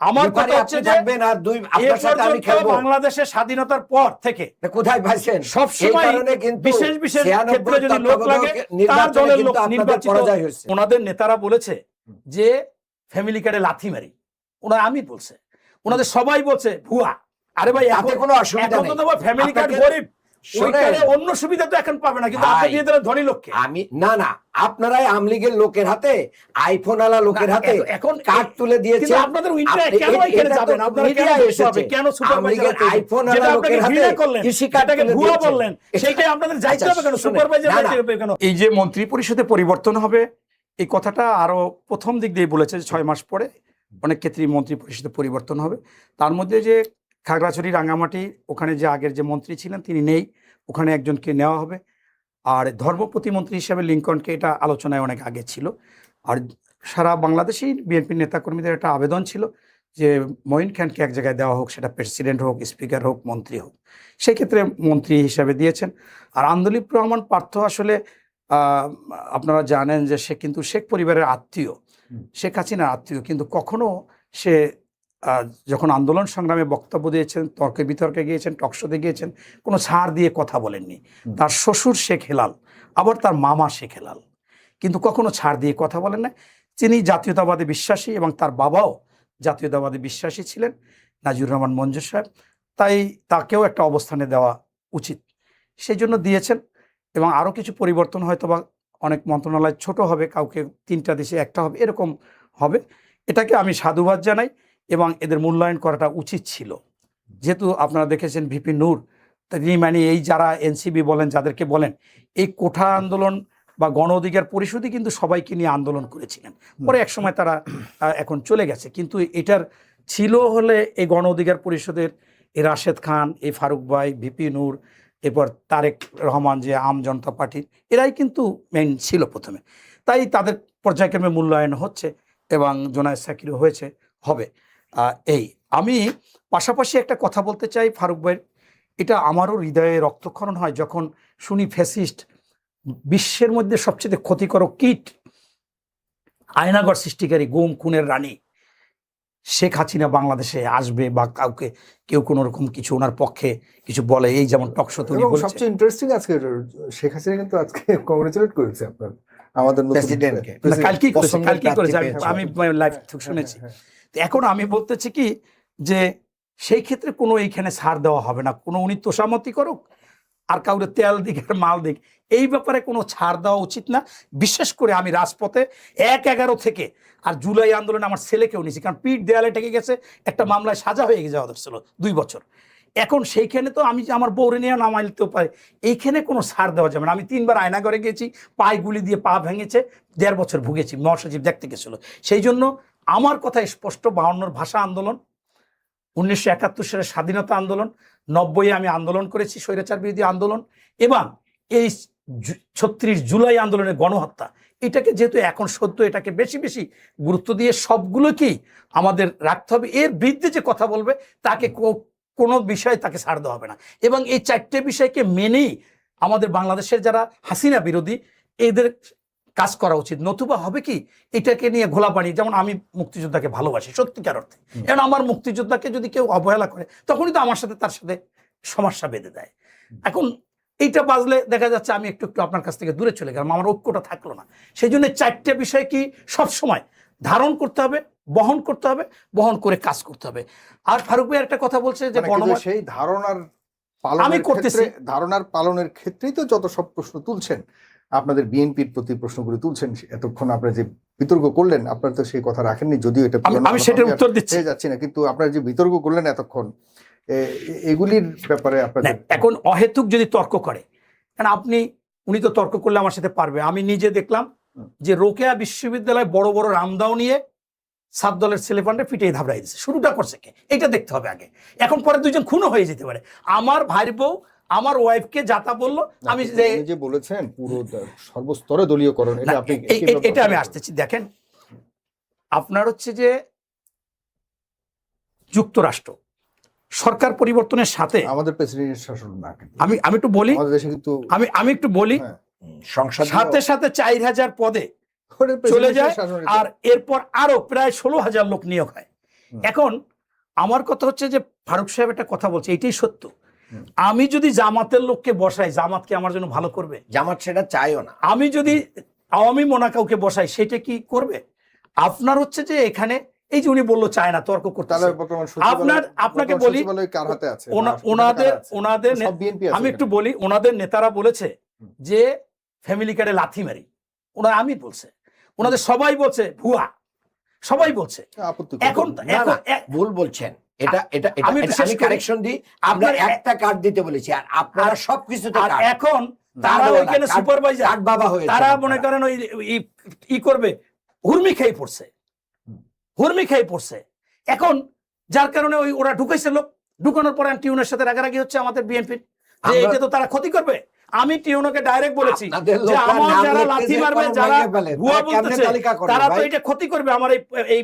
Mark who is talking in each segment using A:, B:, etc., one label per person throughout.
A: আমার কথা হচ্ছে যে
B: থাকবেন আর দুই আপনার সাথে আমি খেলবো।
A: বাংলাদেশের স্বাধীনতার পর থেকে
B: কোথায় ভাইছেন
A: সব সময় বিশেষ বিশেষ ক্ষেত্রে যদি লোক লাগে তার দলের লোক নির্বাচিত হয়েছে। ওনাদের নেতারা বলেছে যে ফ্যামিলি কার্ডে লাথি মারি, ওনারা আমি বলছে, ওনাদের সবাই বলছে ভুয়া। আরে ভাই
B: তাতে কোনো অসুবিধা নেই,
A: ফ্যামিলি কার্ড গরিব, অন্য সুবিধা তো এখন পাবে না, কিন্তু আপনি দিয়ে দিলেন ধনী লোককে।
B: আমি না আপনারাই আমলিগের লোকের হাতে, আইফোন আলা লোকের হাতে এখন কার্ড তুলে দিয়েছে।
A: আপনাদের কেন এখানে যাবেন? আপনারা কেন সুপারভাইজার আইফোন আলা লোকের হাতে কৃষি কার্ডটাকে ভুয়া বললেন, সেটাই আপনাদের যাইতে হবে কেন? সুপারভাইজার যাইতে হবে কেন? এই যে মন্ত্রী পরিষদে পরিবর্তন হবে, এই কথাটা আরো প্রথম দিক দিয়ে বলেছে 6 মাস পরে অনেক ক্ষেত্রেই মন্ত্রী পরিষদে পরিবর্তন হবে। তার মধ্যে যে খাগড়াছড়ি রাঙ্গামাটি ওখানে যে আগের যে মন্ত্রী ছিলেন তিনি নেই, ওখানে একজনকে নেওয়া হবে। আর ধর্ম প্রতিমন্ত্রী হিসেবে লিঙ্কনকে, এটা আলোচনায় অনেক আগে ছিল। আর সারা বাংলাদেশেই বিএনপির নেতাকর্মীদের একটা আবেদন ছিল যে মঈন খানকে এক জায়গায় দেওয়া হোক, সেটা প্রেসিডেন্ট হোক, স্পিকার হোক, মন্ত্রী হোক। সেই ক্ষেত্রে মন্ত্রী হিসেবে দিয়েছেন। আর আন্দোলিব রহমান পার্থ আসলে আপনারা জানেন যে সে কিন্তু শেখ পরিবারের আত্মীয়, শেখ হাসিনার আত্মীয়, কিন্তু কখনো সে যখন আন্দোলন সংগ্রামে বক্তব্য দিয়েছেন, তর্কে বিতর্কে গিয়েছেন, টকশোতে গিয়েছেন, কোনো ছাড় দিয়ে কথা বলেননি। তার শ্বশুর শেখ হেলাল, আবার তার মামা শেখ হেলাল, কিন্তু কখনো ছাড় দিয়ে কথা বলেন না। তিনি জাতীয়তাবাদে বিশ্বাসী এবং তার বাবাও জাতীয়তাবাদে বিশ্বাসী ছিলেন, নাজিরুর রহমান মঞ্জুর সাহেব। তাই তাকেও একটা অবস্থানে দেওয়া উচিত, সেই জন্য দিয়েছেন। এবং আরও কিছু পরিবর্তন হয়তো বা অনেক মন্ত্রণালয় ছোট হবে, কাউকে 3টা দেশে একটা হবে, এরকম হবে। এটাকে আমি সাধুবাদ জানাই এবং এদের মূল্যায়ন করাটা উচিত ছিল। যেহেতু আপনারা দেখেছেন ভিপি নূর, তিনি মানে এই যারা এনসিবি বলেন, যাদেরকে বলেন, এই কোঠা আন্দোলন বা গণ অধিকার পরিষদই কিন্তু সবাইকে নিয়ে আন্দোলন করেছিলেন। পরে একসময় তারা এখন চলে গেছে, কিন্তু এটার ছিল হলে এই গণ অধিকার পরিষদের এই রাশেদ খান, এই ফারুক ভাই, ভিপি নূর, এরপর তারেক রহমান যে আম জনতা পার্টির, এরাই কিন্তু মেইন ছিল প্রথমে। তাই তাদের পর্যায়ক্রমে মূল্যায়ন হচ্ছে এবং জোনায়েদ সাকিরও হয়েছে, হবে। এই আমি পাশাপাশি একটা কথা বলতে চাই ফারুক ভাই, এটা আমারও হৃদয়ে রক্তক্ষরণ হয় যখন শুনি ফ্যাসিস্ট, বিশ্বের মধ্যে সবচেয়ে ক্ষতিকর কীট, আয়নাগর সৃষ্টিকারী, গুম খুনের রানী শেখ হাসিনা বাংলাদেশে আসবে বা কাউকে কেউ কোনো রকম কিছু ওনার পক্ষে কিছু বলে, এই যেমন টকশো তৈরি বলেছে।
C: সবচেয়ে ইন্টারেস্টিং আজকে শেখ হাসিনা কিন্তু আজকে কংগ্রেচুলেট করেছে আপনার আমাদের
B: প্রেসিডেন্টকে,
A: কালকেই করেছে, আমি লাইভ শুনেছি। এখন আমি বলতেছি কি যে সেই ক্ষেত্রে কোনো এইখানে ছাড় দেওয়া হবে না, কোনো উনি তোষামতি করুক আর কাউরে তেল দিক আর মাল দিক, এই ব্যাপারে কোনো ছাড় দেওয়া উচিত না। বিশেষ করে আমি রাজপথে 1/11 থেকে আর জুলাই আন্দোলনে আমার ছেলেকেও নিয়েছি, কারণ পিঠ দেয়ালে ঠেকে গেছে, একটা মামলায় সাজা হয়ে যাওয়া ছিল 2 বছর। এখন সেইখানে তো আমি আমার বউরে নিয়ে নামাইতেও পারি, এইখানে কোনো ছাড় দেওয়া যাবে না। আমি 3বার আয়নাঘরে গেছি, পায়ে গুলি দিয়ে পা ভেঙেছে, 1.5 বছর ভুগেছি, মহাসচিব দেখতে গেছিল। সেই জন্য আমার কথা স্পষ্ট, 52 ভাষা আন্দোলন, 1971 সালের স্বাধীনতা আন্দোলন, 90-এ আমি আন্দোলন করেছি, স্বৈরাচার বিরোধী আন্দোলন, এবং এই 36 জুলাই আন্দোলনের গণহত্যা, এটাকে যেহেতু এখন সত্য, এটাকে বেশি বেশি গুরুত্ব দিয়ে সবগুলোকেই আমাদের রাখতে হবে। এর বিরুদ্ধে যে কথা বলবে তাকে কোনো বিষয় তাকে ছাড় দেওয়া হবে না। এবং এই 4টে বিষয়কে মেনেই আমাদের বাংলাদেশের যারা হাসিনা বিরোধী, এদের কাজ করা উচিত। নতুবা হবে কি, এটাকে নিয়ে ঘোলা পানি, যেমন আমি মুক্তিযোদ্ধাকে ভালোবাসি সত্যিকার অর্থে, কারণ আমার মুক্তিযোদ্ধাকে যদি কেউ অবহেলা করে তখনই তো আমার সাথে তার সাথে সমস্যা বেঁধে দেয়। এখন এইটা বাজলে দেখা যাচ্ছে আমি একটু একটু আপনার কাছ থেকে দূরে চলে গেলাম, আমার ঐক্যটা থাকলো না। সেই জন্য 4টে বিষয় কি সবসময় ধারণ করতে হবে, বহন করতে হবে, বহন করে কাজ করতে হবে। আর ফারুক ভাই একটা কথা বলছে যে
C: সেই ধারণার পালনের ক্ষেত্রেই তো যত সব প্রশ্ন তুলছেন, আপনাদের বিএনপির প্রতি প্রশ্নগুলো তুলছেন, এতক্ষণ আপনারা যে বিতর্ক করলেন, আপনারা তো সেই কথা রাখেননি, যদিও এটা
A: আমি সেটার উত্তর দিচ্ছি
C: যাচ্ছি না, কিন্তু আপনারা যে বিতর্ক করলেন এতক্ষণ, এগুলির ব্যাপারে আপনাদের
A: এখন অহেতুক যদি তর্ক করে, কারণ উনি তো তর্ক করলে আমার সাথে পারবে। আমি নিজে দেখলাম যে রোকেয়া বিশ্ববিদ্যালয় বড় বড় রামদাও নিয়ে 7 দলের ছেলেপান্ডে পিটিয়ে ধাবড়াই দিচ্ছে, শুরুটা করছে কে, এটা দেখতে হবে আগে। এখন পরে 2জন খুনও হয়ে যেতে পারে। আমার ভাইয়ের বউ আমার ওয়াইফকে যাতা বললো, আমি যে
C: বলেছেন পুরো সর্বস্তরে দলীয়করণ,
A: এটা আমি আসতেছি। দেখেন, আপনার হচ্ছে যে যুক্তরাষ্ট্র সরকার পরিবর্তনের সাথে
C: আমাদের প্রেসিডেন্টের শাসন না,
A: আমি একটু বলি, আমি একটু বলি, সাথে সাথে 4000 পদে চলে যায়, আর এরপর আরো প্রায় 16,000 লোক নিয়োগ হয়। এখন আমার কথা হচ্ছে যে ফারুক সাহেব একটা কথা বলছে, এটাই সত্য। আমি যদি জামাতের লোককে বসাই, জামাতকে আমার জন্য ভালো করবে?
B: জামাত সেটা চাইও না।
A: আমি যদি আওয়ামী মোনা কাউকে বসাই, সেটা কি করবে? আপনার হচ্ছে যে এখানে এই যে উনি বললো চায় না, তর্ক করতে, আপনাকে বলি ওনাদের আমি একটু বলি, ওনাদের নেতারা বলেছে যে ফ্যামিলি কার্ডে লাথি মারি, ওনারা আমি বলছে, ওনাদের সবাই বলছে ভুয়া, সবাই বলছে। এখন
B: ভুল বলছেন, আমি কারেকশন দিই, আমরা একটা কার্ড দিতে বলেছি আর আপনারা সবকিছুতে।
A: এখন তারা ওইখানে সুপারভাইজার বাবা হয়ে তারা মনে করেন ওই ই করবে, হুরমি খেয়ে পড়ছে, হুরমি খেয়ে পড়ছে। এখন যার কারণে ওই ওরা ঢুকাইছে লোক, ঢুকানোর পরে টিউনের সাথে রাগারাগি হচ্ছে আমাদের বিএনপির, যে এইটা তো তারা ক্ষতি করবে। আমি টিউনকে ডাইরেক্ট বলেছি যে আমার যারা লাথি মারবে, যারা ভুয়া বলতেছে, তারা তো এটা ক্ষতি করবে, আমার এই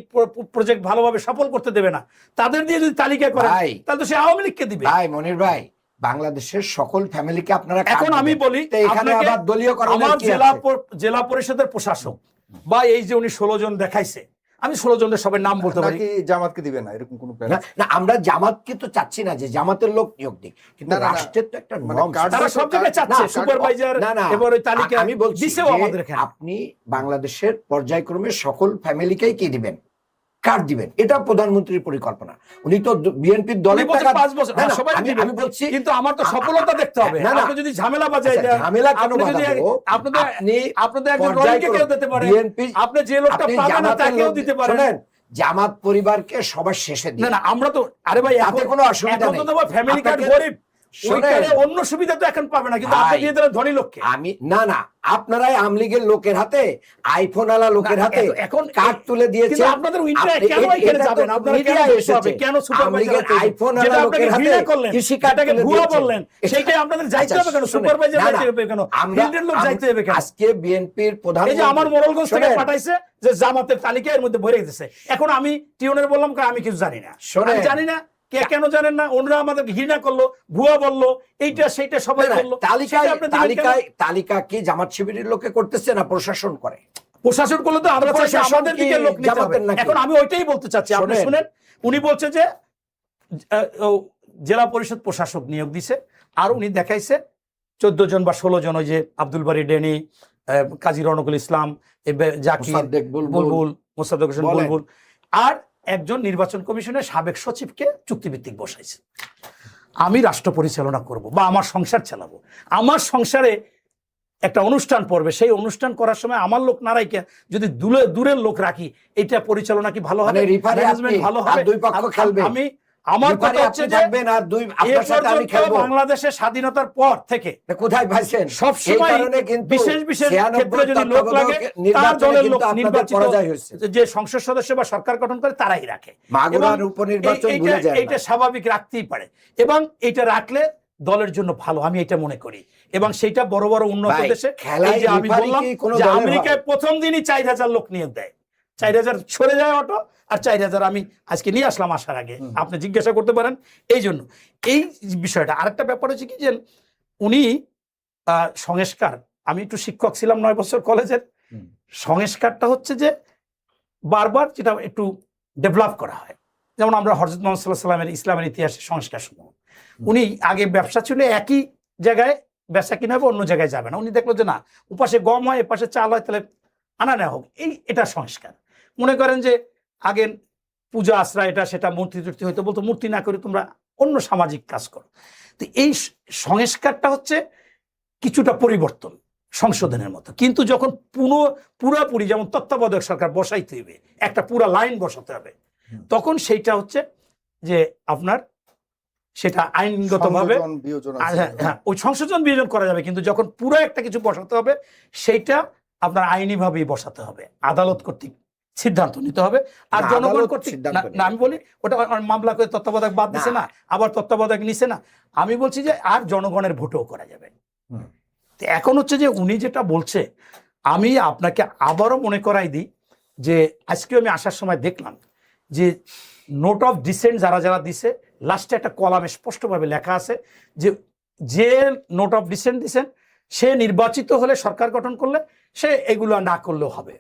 A: প্রজেক্ট ভালোভাবে সফল করতে দেবে না। তাদের দিয়ে যদি তালিকা করে তাহলে তো সে আওয়ামী লীগকে দিবে।
B: ভাই মনির ভাই, বাংলাদেশের সকল ফ্যামিলিকে আপনারা,
A: এখন আমি বলি আমার জেলা পরিষদের প্রশাসক বা এই যে উনি 16 জন দেখাইছে, আমি 16 জনের সবার নাম বলতে পারি।
C: জামাতকে দিবে না এরকম কোনো প্ল্যান
B: না, আমরা জামাতকে তো চাচ্ছি না যে জামাতের লোক নিয়োগ দিক, কিন্তু রাষ্ট্রের তো একটা নরম,
A: তারা সব জায়গায় চাচ্ছে সুপারভাইজার, এবার ওই তালিকা
B: আমি বলছি আপনি বাংলাদেশের পর্যায়ক্রমে সকল ফ্যামিলিকেই কি দিবেন, কার্ড দিবেন, এটা প্রধানমন্ত্রীর পরিকল্পনা। উনি তো বিএনপির দলের
A: 5 বছর সবাই আমি বলছি, কিন্তু আমার তো সফলতা দেখতে হবে। আপনি যদি ঝামেলা বাজায় দেন,
B: ঝামেলা কেন বাজাবো?
A: আপনাদের একজন রনিকে কেউ দিতে পারে, আপনি যে লোকটা পাবেন না তাকেও দিতে পারেন।
B: জামাত পরিবারকে সবার শেষে দিন।
A: না আমরা তো, আরে ভাই
B: তাতে কোনো অসুবিধা নেই,
A: এখন তো ফ্যামিলি কার্ড গরিব, ওইখানে অন্য সুবিধা তো এখন পাবে না, কিন্তু আপনি দিয়ে দিলেন ধনী লোককে।
B: আমি না আপনারাই আওয়ামী লীগের লোকের হাতে, আইফোন আলা লোকের হাতে এখন কার্ড তুলে দিয়েছে।
A: আপনাদের উইন্টার কেন এখানে যাবেন? আপনারা কেন এসেছে? কেন সুপারভাইজার
B: আইফোন আলা লোকের হাতে
A: কৃষি কার্ডটাকে ভুয়া বললেন, সেইটাই আপনাদের যাইতে হবে কেন? সুপারভাইজার যাইতে হবে কেন? ফিল্ডের লোক যাইতে হবে কেন?
B: আজকে বিএনপির প্রধান,
A: এই যে আমার মোড়লগঞ্জ থেকে পাঠাইছে যে জামাতের তালিকা এর মধ্যে ভরে গেছে। এখন আমি টিউনের বললাম আমি কিছু জানি না, আমি জানি না, কে কেন জানেন না, ওনারা আমাদের ঘৃণা করলো, ভুয়া বললো, এইটা সেইটা সবাই বললো।
B: তালিকা কি জামাত শিবিরের লোকে করতেছে না প্রশাসন করে?
A: প্রশাসন করলে তো আমরা আমাদের দিকে লোক নিতে হবে। এখন আমি ওইটাই বলতে চাচ্ছি, আপনি শুনেন, উনি বলছে যে জেলা পরিষদ প্রশাসক নিয়োগ দিছে, আর উনি দেখাইছে 14 জন বা 16 জন, ওই যে আব্দুল বারী ডেনি, কাজী রনকুল ইসলাম, জাকির বুলবুল, মোসাদ্দেক হোসেন বুলবুল, আর একজন নির্বাচন কমিশনের সাবেক সচিবকে চুক্তিভিত্তিক বসাইছে। আমি রাষ্ট্র পরিচালনা করব বা আমার সংসার চালাবো, আমার সংসারে একটা অনুষ্ঠান পড়বে, সেই অনুষ্ঠান করার সময় আমার লোক না রাখি যদি দূরের লোক রাখি, এটা পরিচালনা কি ভালো হবে? ভালো হবে? আমি আমার কথা হচ্ছে যে বাংলাদেশের স্বাধীনতার পর থেকে
B: কোথায় পাইছেন
A: সবসময় বিশেষ বিশেষ ক্ষেত্রে যদি লোক লাগে, তার দলের লোক নির্বাচিত যে সংসদ সদস্য বা সরকার গঠন করে তারাই রাখে। এইটা স্বাভাবিক রাখতেই পারে, এবং এটা রাখলে দলের জন্য ভালো, আমি এটা মনে করি। এবং সেটা বড় বড় উন্নত দেশে, আমি বললাম যে আমেরিকায় প্রথম দিনই 4000 লোক নিয়োগ দেয়, 4000 সরে যায় অটো, আর 4000 আমি আজকে নিয়ে আসলাম আসার আগে, আপনি জিজ্ঞাসা করতে পারেন। এই জন্য এই বিষয়টা। আরেকটা ব্যাপার হচ্ছে কি যে উনি সংস্কার, আমি একটু শিক্ষক ছিলাম 9 বছর কলেজের, সংস্কারটা হচ্ছে যে বারবার যেটা একটু ডেভেলপ করা হয়, যেমন আমরা হযরত মুহাম্মদ সাল্লাল্লাহু আলাইহি ওয়াসাল্লামের ইসলামের ইতিহাসে সংস্কার সমূহ, উনি আগে ব্যবসা ছিল একই জায়গায়, ব্যবসা কিনে হবে, অন্য জায়গায় যাবে না। উনি দেখলো যে না, ওপাশে গম হয়, এপাশে চাল হয়, তাহলে আনা নেওয়া হোক, এটা সংস্কার। মনে করেন যে আগে পূজা আশ্রা এটা সেটা মূর্তি টুর্তি হয়তো বলতো, মূর্তি না করে তোমরা অন্য সামাজিক কাজ করো। তো এই সংস্কারটা হচ্ছে কিছুটা পরিবর্তন, সংশোধনের মতো। কিন্তু যখন পুরাপুরি যেমন তত্ত্বাবধায়ক সরকার বসাইতে হবে, একটা পুরা লাইন বসাতে হবে, তখন সেইটা হচ্ছে যে আপনার সেটা আইনগতভাবে ওই সংশোধন বিয়োজন করা যাবে। কিন্তু যখন পুরো একটা কিছু বসাতে হবে, সেইটা আপনার আইনিভাবেই বসাতে হবে, আদালত কর্তৃক সিদ্ধান্ত নিতে হবে। আর জনগণ কর্তৃক না, আমি বলি ওটা মামলা করে তত্ত্বাবধায়ক বাদ দিছে না, আবার তত্ত্বাবধায়ক নিছে না, আমি বলছি যে আর জনগণের ভোটও করা যাবে। এখন হচ্ছে যে উনি যেটা বলছে, আমি আপনাকে আবারও মনে করাই দিই যে আজকে আমি আসার সময় দেখলাম যে নোট অফ ডিসেন্ট যারা যারা দিছে, লাস্টে একটা কলামে স্পষ্টভাবে লেখা আছে যে নোট অফ ডিসেন্ট দিছেন সে নির্বাচিত হলে, সরকার গঠন করলে সে এগুলো না করলেও হবে।